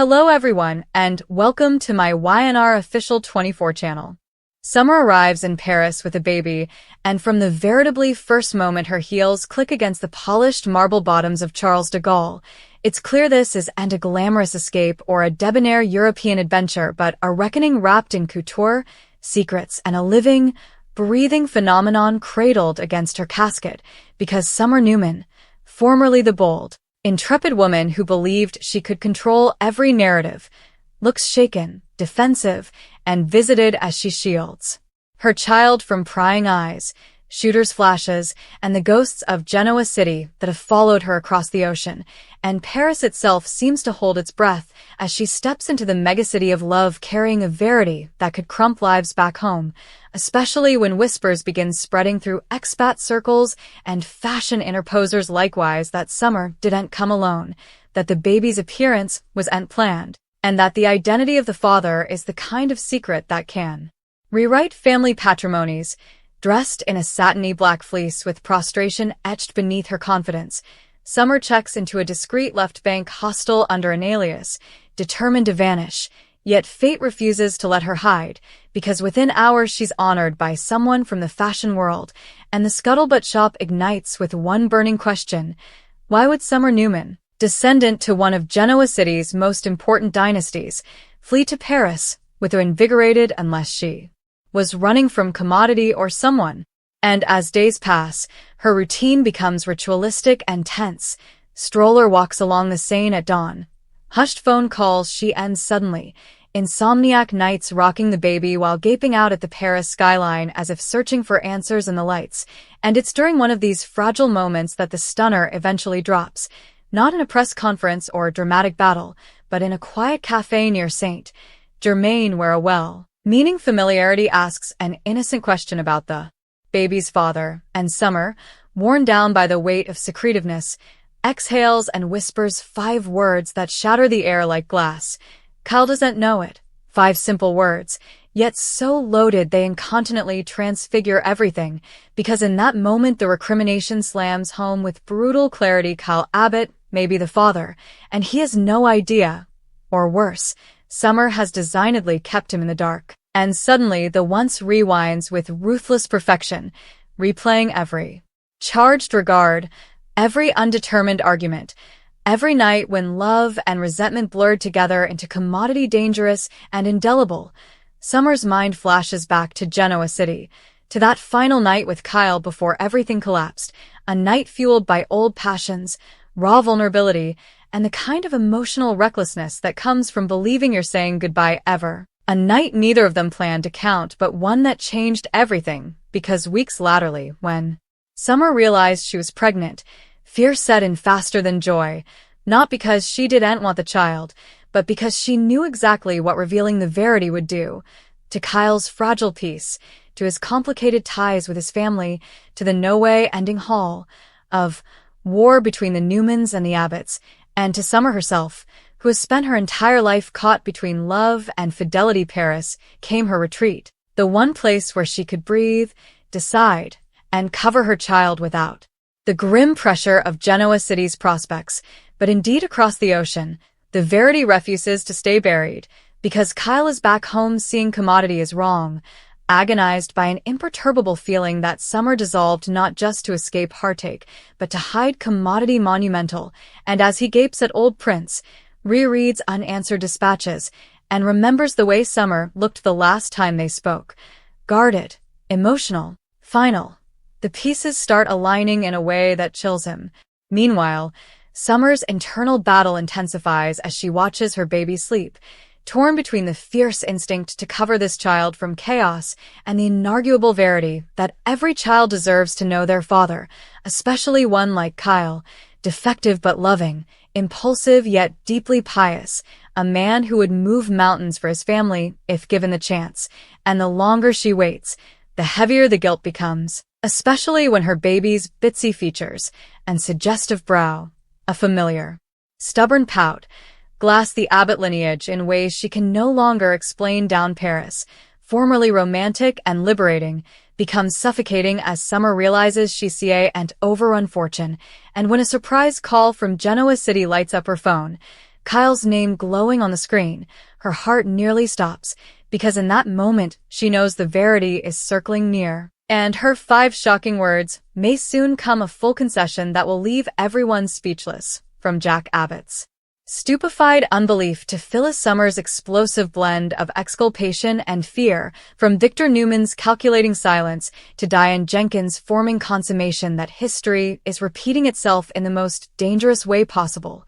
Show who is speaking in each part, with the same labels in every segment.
Speaker 1: Hello everyone, and welcome to my YNR Official 24 channel. Summer arrives in Paris with a baby, and from the veritably first moment her heels click against the polished marble bottoms of Charles de Gaulle, it's clear this isn't a glamorous escape or a debonair European adventure, but a reckoning wrapped in couture, secrets, and a living, breathing phenomenon cradled against her casket, because Summer Newman, formerly the bold, intrepid woman who believed she could control every narrative, looks shaken, defensive, and visited as she shields her child from prying eyes, shooters' flashes, and the ghosts of Genoa City that have followed her across the ocean, and Paris itself seems to hold its breath as she steps into the megacity of love carrying a verity that could crump lives back home, especially when whispers begin spreading through expat circles and fashion interposers likewise that Summer didn't come alone, that the baby's appearance wasn't planned, and that the identity of the father is the kind of secret that can rewrite family patrimonies. Dressed in a satiny black fleece with prostration etched beneath her confidence, Summer checks into a discreet left-bank hostel under an alias, determined to vanish, yet fate refuses to let her hide, because within hours she's honored by someone from the fashion world, and the scuttlebutt shop ignites with one burning question: why would Summer Newman, descendant to one of Genoa City's most important dynasties, flee to Paris with her invigorated unless she was running from commodity or someone? And as days pass, her routine becomes ritualistic and tense. Stroller walks along the Seine at dawn. Hushed phone calls she ends suddenly. Insomniac nights rocking the baby while gaping out at the Paris skyline as if searching for answers in the lights. And it's during one of these fragile moments that the stunner eventually drops. Not in a press conference or a dramatic battle, but in a quiet cafe near Saint Germain where a well-meaning familiarity asks an innocent question about the baby's father, and Summer, worn down by the weight of secretiveness, exhales and whispers 5 words that shatter the air like glass. Kyle doesn't know it. 5 simple words, yet so loaded they incontinently transfigure everything, because in that moment the recrimination slams home with brutal clarity. Kyle Abbott may be the father, and he has no idea. Or worse, Summer has designedly kept him in the dark. And suddenly the once rewinds with ruthless perfection, replaying every charged regard, every undetermined argument, every night when love and resentment blurred together into commodity dangerous and indelible. Summer's mind flashes back to Genoa City, to that final night with Kyle before everything collapsed, a night fueled by old passions, raw vulnerability, and the kind of emotional recklessness that comes from believing you're saying goodbye ever. A night neither of them planned to count, but one that changed everything, because weeks laterally, when Summer realized she was pregnant, fear set in faster than joy, not because she didn't want the child, but because she knew exactly what revealing the verity would do to Kyle's fragile peace, to his complicated ties with his family, to the no-way-ending haul of war between the Newmans and the Abbotts, and to Summer herself, who has spent her entire life caught between love and fidelity. Paris came her retreat, the one place where she could breathe, decide, and cover her child without the grim pressure of Genoa City's prospects. But indeed across the ocean, the verity refuses to stay buried, because Kyle is back home seeing commodity is wrong, agonized by an imperturbable feeling that Summer dissolved not just to escape heartache, but to hide commodity monumental. And as he gapes at old Prince, rereads unanswered dispatches, and remembers the way Summer looked the last time they spoke. Guarded, emotional, final. The pieces start aligning in a way that chills him. Meanwhile, Summer's internal battle intensifies as she watches her baby sleep, torn between the fierce instinct to cover this child from chaos and the inarguable verity that every child deserves to know their father, especially one like Kyle, defective but loving, impulsive yet deeply pious, a man who would move mountains for his family if given the chance. And the longer she waits, the heavier the guilt becomes, especially when her baby's bitsy features and suggestive brow, a familiar, stubborn pout, glass the Abbott lineage in ways she can no longer explain. Down Paris, formerly romantic and liberating, becomes suffocating as Summer realizes she's and overrun fortune, and when a surprise call from Genoa City lights up her phone, Kyle's name glowing on the screen, her heart nearly stops, because in that moment she knows the verity is circling near. And her 5 shocking words may soon come a full concession that will leave everyone speechless, from Jack Abbott's stupefied unbelief to Phyllis Summers' explosive blend of exculpation and fear, from Victor Newman's calculating silence to Diane Jenkins' forming consummation that history is repeating itself in the most dangerous way possible.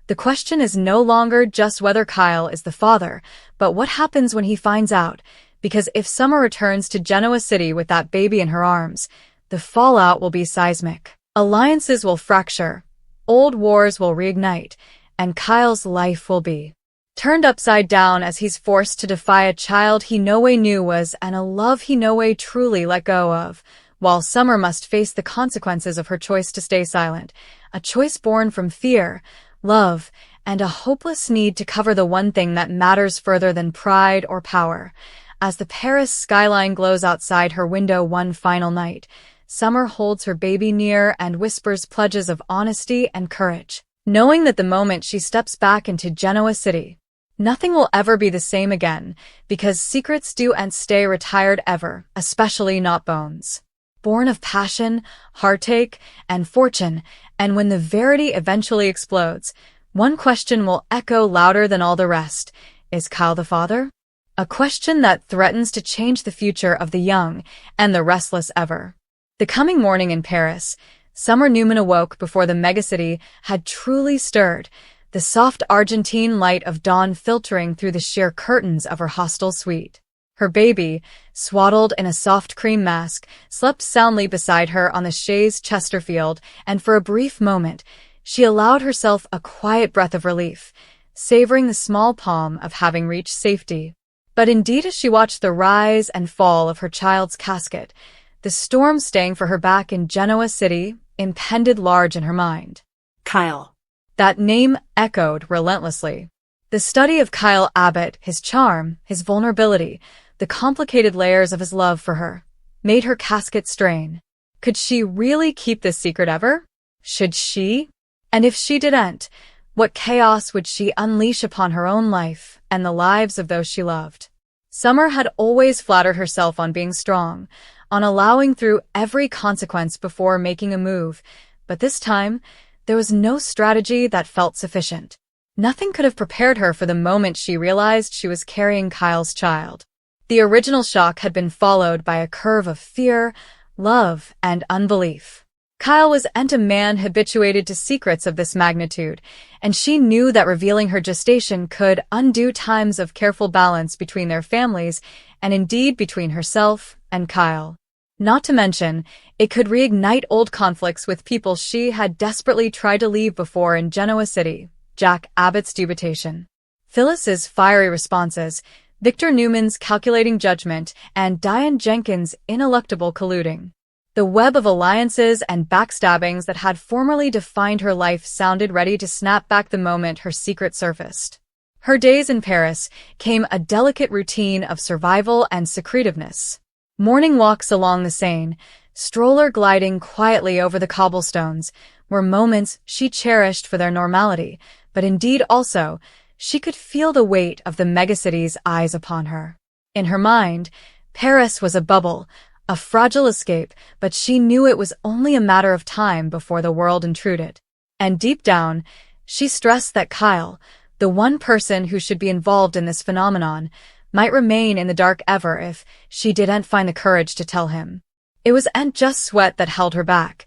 Speaker 1: The question is no longer just whether Kyle is the father, but what happens when he finds out, because if Summer returns to Genoa City with that baby in her arms, the fallout will be seismic. Alliances will fracture, old wars will reignite, and Kyle's life will be turned upside down as he's forced to defy a child he no way knew was and a love he no way truly let go of, while Summer must face the consequences of her choice to stay silent, a choice born from fear, love, and a hopeless need to cover the one thing that matters further than pride or power. As the Paris skyline glows outside her window one final night, Summer holds her baby near and whispers pledges of honesty and courage, knowing that the moment she steps back into Genoa City, nothing will ever be the same again, because secrets don't stay retired ever, especially not bones. Born of passion, heartache, and fortune, and when the verity eventually explodes, one question will echo louder than all the rest. Is Kyle the father? A question that threatens to change the future of the young and the restless ever. The coming morning in Paris, Summer Newman awoke before the megacity had truly stirred, the soft Argentine light of dawn filtering through the sheer curtains of her hostel suite. Her baby, swaddled in a soft cream mask, slept soundly beside her on the chaise Chesterfield, and for a brief moment, she allowed herself a quiet breath of relief, savoring the small palm of having reached safety. But indeed, as she watched the rise and fall of her child's casket, the storm staying for her back in Genoa City impended large in her mind.
Speaker 2: Kyle.
Speaker 1: That name echoed relentlessly. The study of Kyle Abbott, his charm, his vulnerability, the complicated layers of his love for her, made her casket strain. Could she really keep this secret ever? Should she? And if she didn't, what chaos would she unleash upon her own life and the lives of those she loved? Summer had always flattered herself on being strong, on allowing through every consequence before making a move, but this time, there was no strategy that felt sufficient. Nothing could have prepared her for the moment she realized she was carrying Kyle's child. The original shock had been followed by a curve of fear, love, and unbelief. Kyle wasn't a man habituated to secrets of this magnitude, and she knew that revealing her gestation could undo times of careful balance between their families and indeed between herself and Kyle. Not to mention, it could reignite old conflicts with people she had desperately tried to leave before in Genoa City. Jack Abbott's dubitation, Phyllis's fiery responses, Victor Newman's calculating judgment, and Diane Jenkins' ineluctable colluding. The web of alliances and backstabbings that had formerly defined her life sounded ready to snap back the moment her secret surfaced. Her days in Paris came a delicate routine of survival and secretiveness. Morning walks along the Seine, stroller gliding quietly over the cobblestones, were moments she cherished for their normality, but indeed also, she could feel the weight of the megacity's eyes upon her. In her mind, Paris was a bubble, a fragile escape, but she knew it was only a matter of time before the world intruded. And deep down, she stressed that Kyle, the one person who should be involved in this phenomenon, might remain in the dark ever if she didn't find the courage to tell him. It wasn't just sweat that held her back.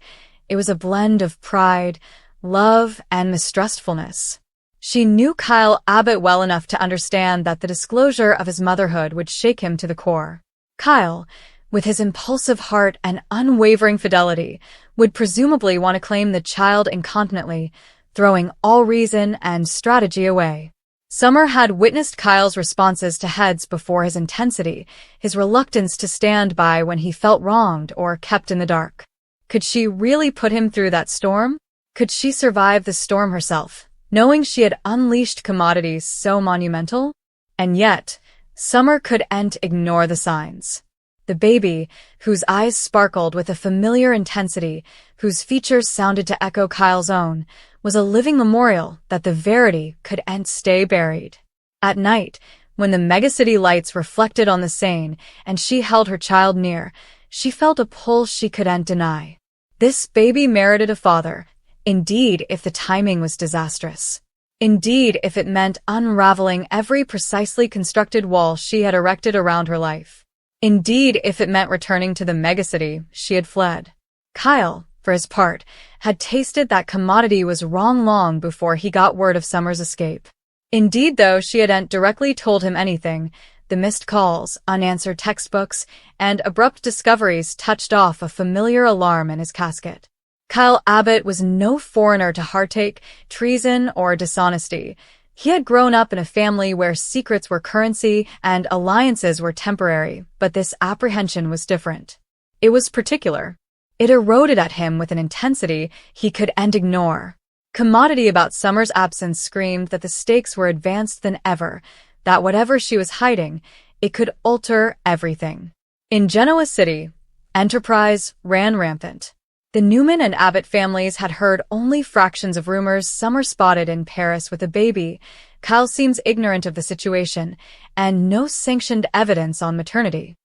Speaker 1: It was a blend of pride, love, and mistrustfulness. She knew Kyle Abbott well enough to understand that the disclosure of his motherhood would shake him to the core. Kyle, with his impulsive heart and unwavering fidelity, would presumably want to claim the child incontinently, throwing all reason and strategy away. Summer had witnessed Kyle's responses to heads before his intensity, his reluctance to stand by when he felt wronged or kept in the dark. Could she really put him through that storm? Could she survive the storm herself, knowing she had unleashed commodities so monumental? And yet, Summer couldn't ignore the signs. The baby, whose eyes sparkled with a familiar intensity, whose features sounded to echo Kyle's own, was a living memorial that the Verity could and stay buried. At night, when the megacity lights reflected on the Seine and she held her child near, she felt a pull she couldn't deny. This baby merited a father, indeed if the timing was disastrous. Indeed if it meant unraveling every precisely constructed wall she had erected around her life. Indeed if it meant returning to the megacity she had fled. Kyle, for his part, had tasted that commodity was wrong long before he got word of Summer's escape. Indeed, though she hadn't directly told him anything, the missed calls, unanswered textbooks, and abrupt discoveries touched off a familiar alarm in his casket. Kyle Abbott was no foreigner to heartache, treason, or dishonesty. He had grown up in a family where secrets were currency and alliances were temporary, but this apprehension was different. It was particular. It eroded at him with an intensity he couldn't ignore. Commodity about Summer's absence screamed that the stakes were advanced than ever, that whatever she was hiding, it could alter everything. In Genoa City, enterprise ran rampant. The Newman and Abbott families had heard only fractions of rumors Summer spotted in Paris with a baby. Kyle seems ignorant of the situation, and no sanctioned evidence on maternity.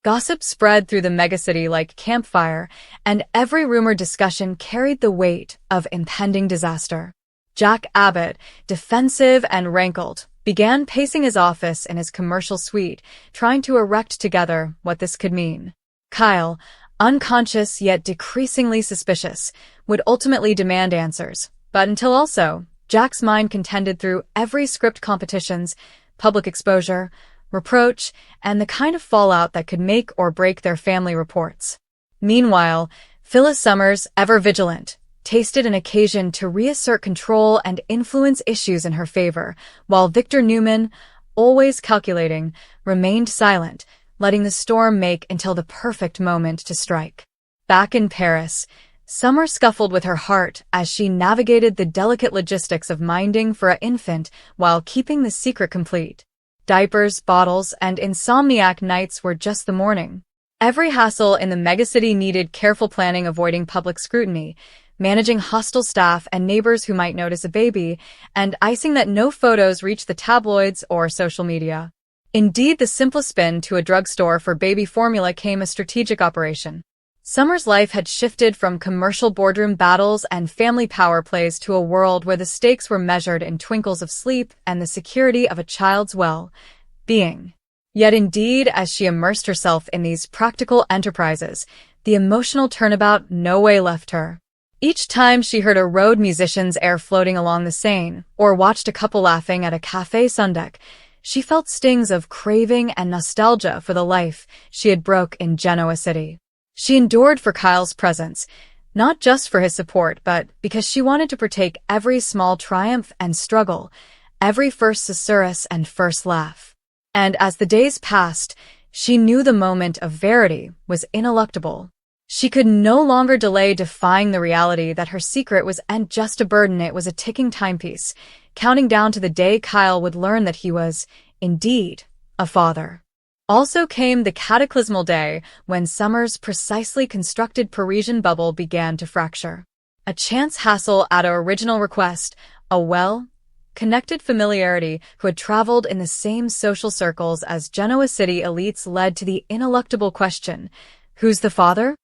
Speaker 1: Gossip spread through the megacity like campfire, and every rumored discussion carried the weight of impending disaster. Jack Abbott, defensive and rankled, began pacing his office in his commercial suite, trying to erect together what this could mean. Kyle, unconscious yet decreasingly suspicious, would ultimately demand answers, but until also, Jack's mind contended through every script competitions, public exposure, reproach, and the kind of fallout that could make or break their family reports. Meanwhile, Phyllis Summers, ever vigilant, tasted an occasion to reassert control and influence issues in her favor, while Victor Newman, always calculating, remained silent, letting the storm make until the perfect moment to strike. Back in Paris, Summer scuffled with her heart as she navigated the delicate logistics of minding for an infant while keeping the secret complete. Diapers, bottles, and insomniac nights were just the morning. Every hassle in the megacity needed careful planning, avoiding public scrutiny, managing hostile staff and neighbors who might notice a baby, and icing that no photos reach the tabloids or social media. Indeed, the simplest spin to a drugstore for baby formula came a strategic operation. Summer's life had shifted from commercial boardroom battles and family power plays to a world where the stakes were measured in twinkles of sleep and the security of a child's well-being. Yet indeed, as she immersed herself in these practical enterprises, the emotional turnabout no way left her. Each time she heard a road musician's air floating along the Seine, or watched a couple laughing at a café sundeck, she felt stings of craving and nostalgia for the life she had broke in Genoa City. She endured for Kyle's presence, not just for his support, but because she wanted to partake every small triumph and struggle, every first susurrus and first laugh. And as the days passed, she knew the moment of verity was ineluctable. She could no longer delay defying the reality that her secret wasn't just a burden, it was a ticking timepiece, counting down to the day Kyle would learn that he was, indeed, a father. Also came the cataclysmal day when Summer's precisely constructed Parisian bubble began to fracture. A chance hassle at an original request, a well-connected familiarity who had traveled in the same social circles as Genoa City elites led to the ineluctable question, who's the father?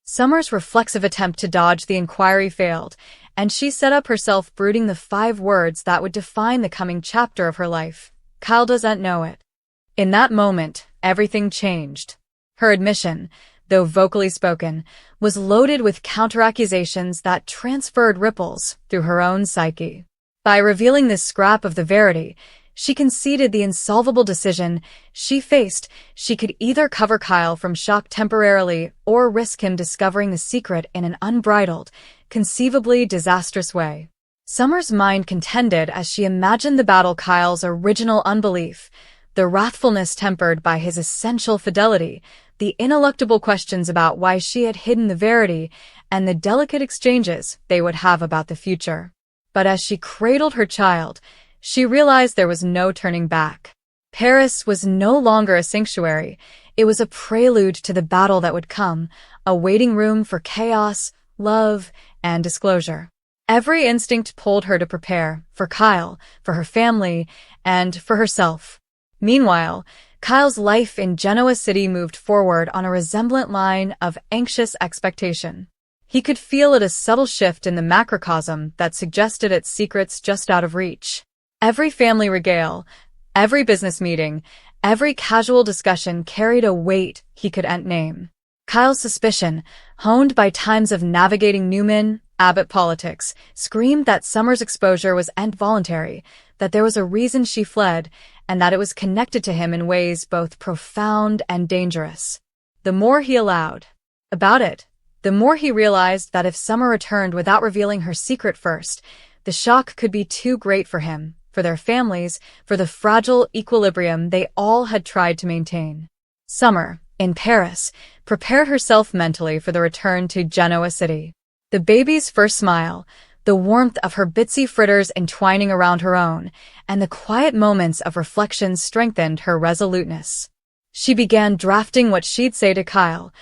Speaker 1: Summer's reflexive attempt to dodge the inquiry failed, and she set up herself brooding the 5 words that would define the coming chapter of her life. Kyle doesn't know it. In that moment, everything changed. Her admission, though vocally spoken, was loaded with counter-accusations that transferred ripples through her own psyche. By revealing this scrap of the verity, she conceded the insolvable decision she faced. She could either cover Kyle from shock temporarily or risk him discovering the secret in an unbridled, conceivably disastrous way. Summer's mind contended as she imagined the battle: Kyle's original unbelief, the wrathfulness tempered by his essential fidelity, the ineluctable questions about why she had hidden the verity, and the delicate exchanges they would have about the future. But as she cradled her child, she realized there was no turning back. Paris was no longer a sanctuary. It was a prelude to the battle that would come, a waiting room for chaos, love, and disclosure. Every instinct pulled her to prepare, for Kyle, for her family, and for herself. Meanwhile, Kyle's life in Genoa City moved forward on a resemblant line of anxious expectation. He could feel a subtle shift in the macrocosm that suggested its secrets just out of reach. Every family regale, every business meeting, every casual discussion carried a weight he couldn't name. Kyle's suspicion, honed by times of navigating Newman, Abbott politics, screamed that Summer's exposure was involuntary, that there was a reason she fled, and that it was connected to him in ways both profound and dangerous. The more he allowed about it, the more he realized that if Summer returned without revealing her secret first, the shock could be too great for him, for their families, for the fragile equilibrium they all had tried to maintain. Summer, in Paris, prepared herself mentally for the return to Genoa City. The baby's first smile, the warmth of her bitsy fritters entwining around her own, and the quiet moments of reflection strengthened her resoluteness. She began drafting what she'd say to Kyle,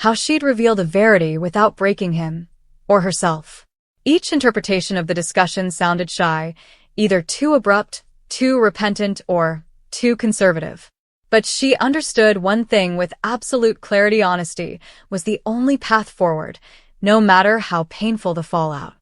Speaker 1: how she'd reveal the verity without breaking him, or herself. Each interpretation of the discussion sounded shy, either too abrupt, too repentant, or too conservative. But she understood one thing with absolute clarity: honesty was the only path forward, no matter how painful the fallout.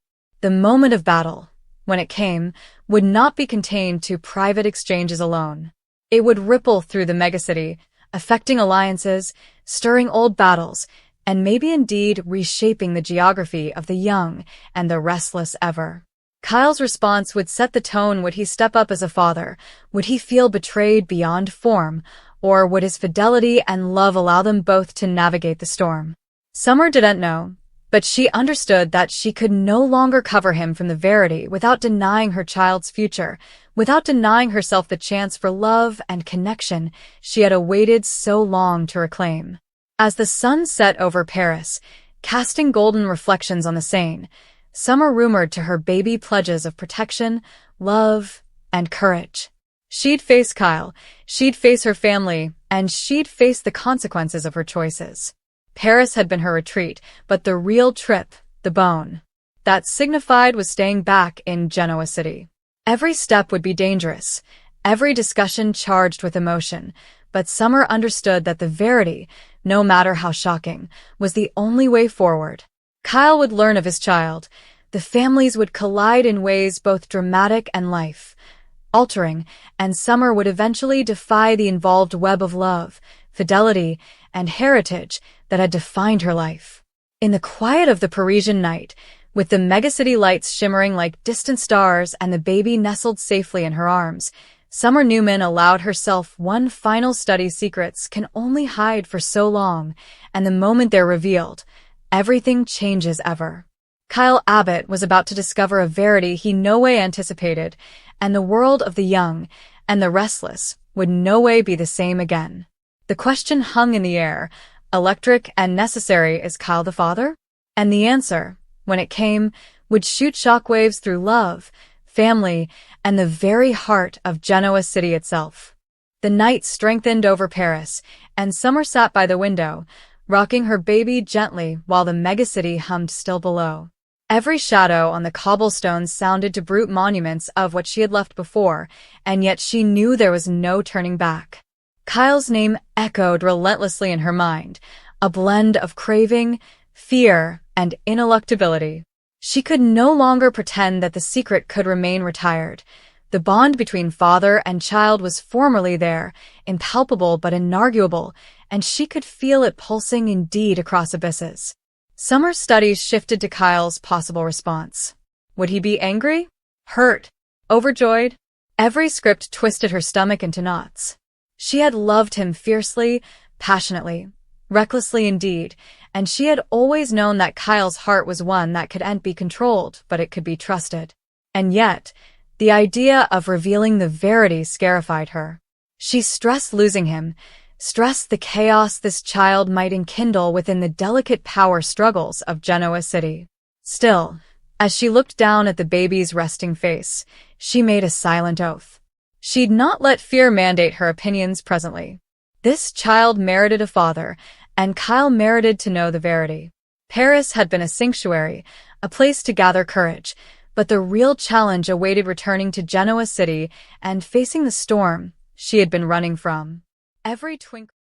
Speaker 1: The moment of battle, when it came, would not be contained to private exchanges alone. It would ripple through the megacity, affecting alliances, stirring old battles, and maybe indeed reshaping the geography of the young and the restless ever. Kyle's response would set the tone. Would he step up as a father? Would he feel betrayed beyond form? Or would his fidelity and love allow them both to navigate the storm? Summer didn't know, but she understood that she could no longer cover him from the verity without denying her child's future, without denying herself the chance for love and connection she had awaited so long to reclaim. As the sun set over Paris, casting golden reflections on the Seine, Summer rumored to her baby pledges of protection, love, and courage. She'd face Kyle, she'd face her family, and she'd face the consequences of her choices. Paris had been her retreat, but the real trip, the bone that signified, was staying back in Genoa City. Every step would be dangerous, every discussion charged with emotion, but Summer understood that the verity, no matter how shocking, was the only way forward. Kyle would learn of his child. The families would collide in ways both dramatic and life-altering, and Summer would eventually defy the involved web of love, fidelity, and heritage that had defined her life. In the quiet of the Parisian night, with the megacity lights shimmering like distant stars and the baby nestled safely in her arms, Summer Newman allowed herself one final study. Secrets can only hide for so long, and the moment they're revealed, everything changes ever. Kyle Abbott was about to discover a verity he no way anticipated, and the world of the young and the restless would no way be the same again. The question hung in the air, electric and necessary: is Kyle the father? And the answer, when it came, would shoot shockwaves through love, family, and the very heart of Genoa City itself. The night strengthened over Paris, and Summer sat by the window, rocking her baby gently while the megacity hummed still below. Every shadow on the cobblestones sounded to brute monuments of what she had left before, and yet she knew there was no turning back. Kyle's name echoed relentlessly in her mind, a blend of craving, fear, and ineluctability. She could no longer pretend that the secret could remain retired. The bond between father and child was formerly there, impalpable but inarguable, and she could feel it pulsing indeed across abysses. Summer's studies shifted to Kyle's possible response. Would he be angry? Hurt? Overjoyed? Every script twisted her stomach into knots. She had loved him fiercely, passionately, recklessly indeed, and she had always known that Kyle's heart was one that couldn't be controlled, but it could be trusted. And yet, the idea of revealing the verity scarified her. She stressed losing him, stressed the chaos this child might enkindle within the delicate power struggles of Genoa City. Still, as she looked down at the baby's resting face, she made a silent oath. She'd not let fear mandate her opinions presently. This child merited a father, and Kyle merited to know the verity. Paris had been a sanctuary, a place to gather courage, but the real challenge awaited returning to Genoa City and facing the storm she had been running from. Every twinkle